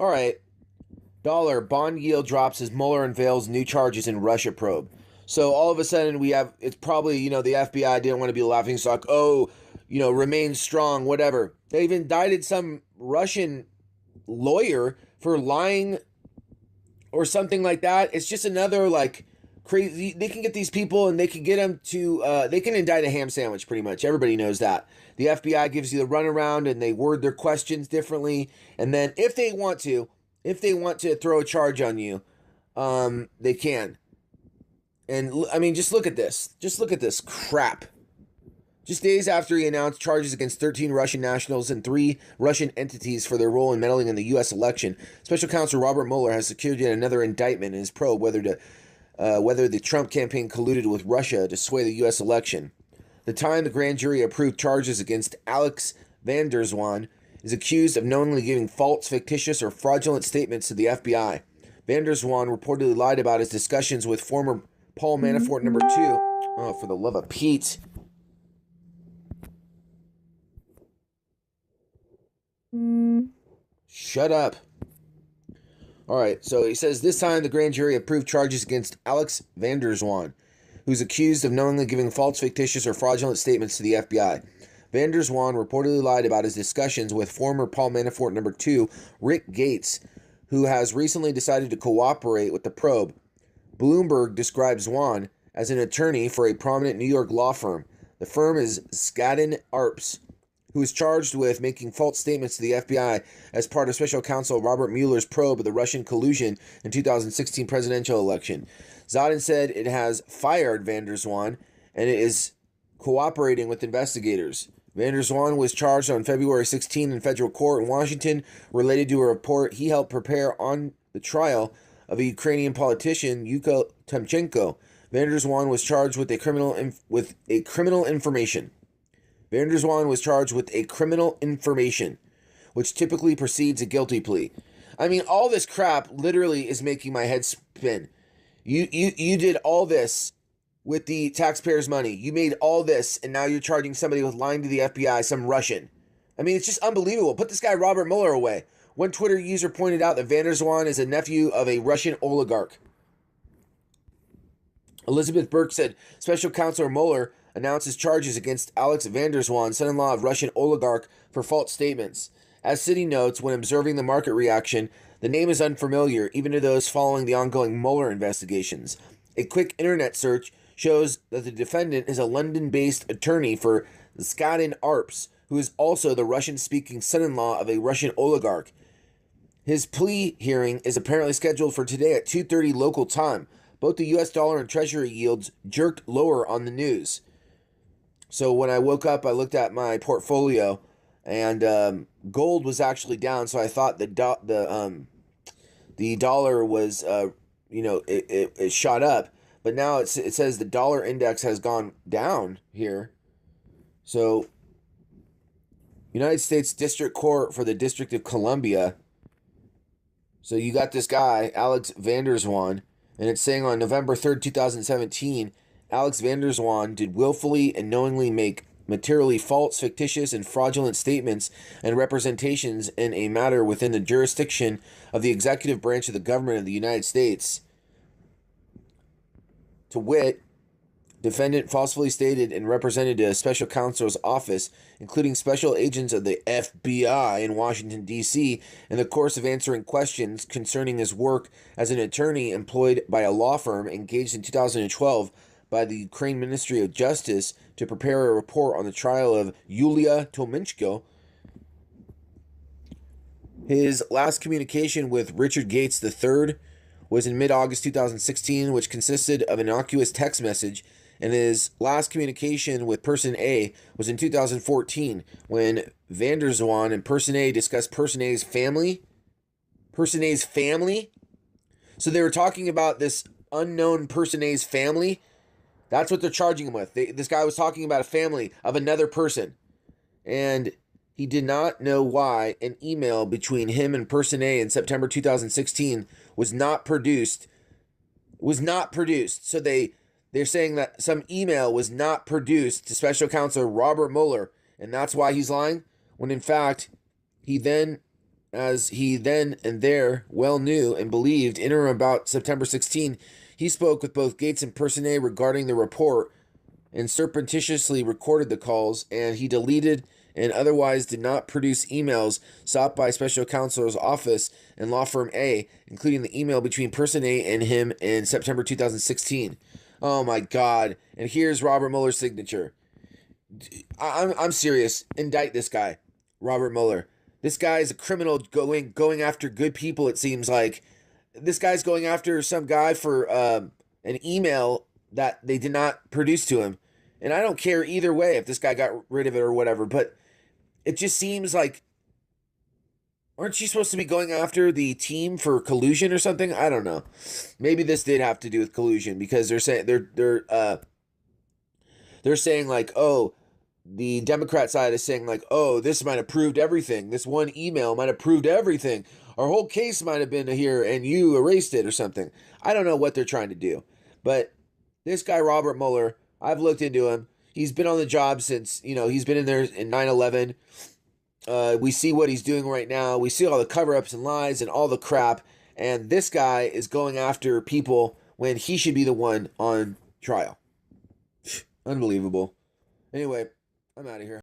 All right. Dollar bond yield drops as Mueller unveils new charges in Russia probe. So all of a sudden we have, it's probably, the FBI didn't want to be a laughing stock. Oh, remain strong, whatever. They've indicted some Russian lawyer for lying or something like that. It's just another like crazy. They can get these people and they can get them to, they can indict a ham sandwich pretty much. Everybody knows that. The FBI gives you the runaround and they word their questions differently. And then if they want to throw a charge on you, they can. And I mean, just look at this. Just look at this crap. Just days after he announced charges against 13 Russian nationals and 3 Russian entities for their role in meddling in the U.S. election, Special Counsel Robert Mueller has secured yet another indictment in his probe whether the Trump campaign colluded with Russia to sway the U.S. election. The time the grand jury approved charges against Alex van der Zwaan is accused of knowingly giving false, fictitious, or fraudulent statements to the FBI. Van der Zwaan reportedly lied about his discussions with former Paul Manafort number 2. Oh, for the love of Pete. Shut up. All right, so he says this time the grand jury approved charges against Alex van der Zwaan, who's accused of knowingly giving false, fictitious, or fraudulent statements to the FBI. Van der Zwaan reportedly lied about his discussions with former Paul Manafort number 2, Rick Gates, who has recently decided to cooperate with the probe. Bloomberg describes Zwaan as an attorney for a prominent New York law firm. The firm is Skadden Arps, who is charged with making false statements to the FBI as part of Special Counsel Robert Mueller's probe of the Russian collusion in 2016 presidential election. Zodin said it has fired van der Zwaan and it is cooperating with investigators. Van der Zwaan was charged on February 16 in federal court in Washington related to a report he helped prepare on the trial of a Ukrainian politician, Yuko Timchenko. Van der Zwaan was charged with criminal information. Van der Zwaan was charged with a criminal information, which typically precedes a guilty plea. I mean, all this crap literally is making my head spin. You did all this with the taxpayers' money. You made all this, and now you're charging somebody with lying to the FBI, some Russian. I mean, it's just unbelievable. Put this guy Robert Mueller away. One Twitter user pointed out that van der Zwaan is a nephew of a Russian oligarch. Elizabeth Burke said Special Counsel Mueller announces charges against Alex van der Zwaan, son-in-law of Russian oligarch, for false statements. As City notes, when observing the market reaction, the name is unfamiliar, even to those following the ongoing Mueller investigations. A quick internet search shows that the defendant is a London-based attorney for Skadden Arps, who is also the Russian-speaking son-in-law of a Russian oligarch. His plea hearing is apparently scheduled for today at 2:30 local time. Both the U.S. dollar and Treasury yields jerked lower on the news. So when I woke up, I looked at my portfolio, and gold was actually down. So I thought the dollar was, it shot up. But now it says the dollar index has gone down here. So United States District Court for the District of Columbia. So you got this guy, Alex van der Zwaan, and it's saying on November 3rd, 2017, Alex van der Zwaan did willfully and knowingly make materially false, fictitious, and fraudulent statements and representations in a matter within the jurisdiction of the executive branch of the government of the United States. To wit, defendant falsely stated and represented a special counsel's office, including special agents of the FBI in Washington, D.C., in the course of answering questions concerning his work as an attorney employed by a law firm engaged in 2012 by the Ukraine Ministry of Justice to prepare a report on the trial of Yulia Tymoshenko. His last communication with Richard Gates III was in mid-August 2016, which consisted of an innocuous text message, and his last communication with Person A was in 2014, when van der Zwaan and Person A discussed Person A's family. Person A's family? So they were talking about this unknown Person A's family. That's what they're charging him with. This guy was talking about a family of another person. And he did not know why an email between him and Person A in September 2016 was not produced. So they're saying that some email was not produced to Special Counsel Robert Mueller, and that's why he's lying, when in fact he then as he then and there well knew and believed. In or about September 16, he spoke with both Gates and Personet regarding the report and surreptitiously recorded the calls, and he deleted and otherwise did not produce emails sought by Special Counsel's office and law firm A, including the email between Person A and him in September 2016. Oh my God. And here's Robert Mueller's signature. I'm serious. Indict this guy, Robert Mueller. This guy is a criminal going after good people, it seems like. This guy's going after some guy for an email that they did not produce to him. And I don't care either way if this guy got rid of it or whatever, but it just seems like, aren't you supposed to be going after the team for collusion or something? I don't know. Maybe this did have to do with collusion, because they're saying like, oh, the Democrat side is saying like, oh, this might have proved everything. This one email might have proved everything. Our whole case might have been here and you erased it or something. I don't know what they're trying to do. But this guy, Robert Mueller, I've looked into him. He's been on the job since, he's been in there in 9/11. We see what he's doing right now. We see all the cover-ups and lies and all the crap. And this guy is going after people when he should be the one on trial. Unbelievable. Anyway, I'm out of here.